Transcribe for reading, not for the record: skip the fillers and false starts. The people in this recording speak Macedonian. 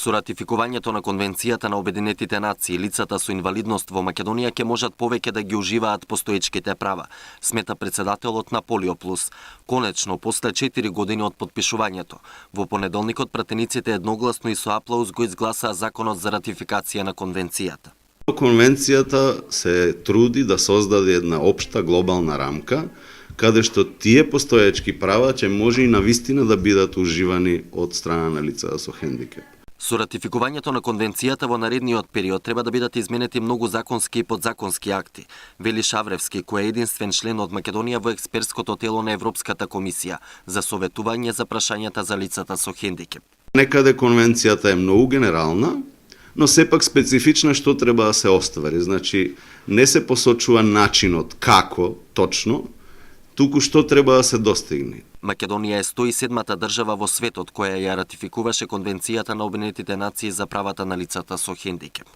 Со ратификувањето на Конвенцијата на Обединетите нации, лицата со инвалидност во Македонија ќе можат повеќе да ги уживаат постоечките права, смета председателот на Полиоплус. Конечно, после 4 години од подпишувањето, во понеделникот пратениците едногласно и со аплауз го изгласаа законот за ратификација на Конвенцијата. Конвенцијата се труди да создаде една општа глобална рамка, каде што тие постоечки права ќе може и навистина да бидат уживани од страна на лица со хендикеп. Со ратификувањето на Конвенцијата во наредниот период треба да бидат изменети многу законски и подзаконски акти, вели Шавревски, кој е единствен член од Македонија во експертското тело на Европската комисија за советување за прашањата за лицата со хендикеп. Некаде конвенцијата е многу генерална, но сепак специфична што треба да се оствари. Значи, не се посочува начинот како точно, туку што треба да се достигне. Македонија е 107-та држава во светот која ја ратификуваше Конвенцијата на Обединетите нации за правата на лицата со хендикеп.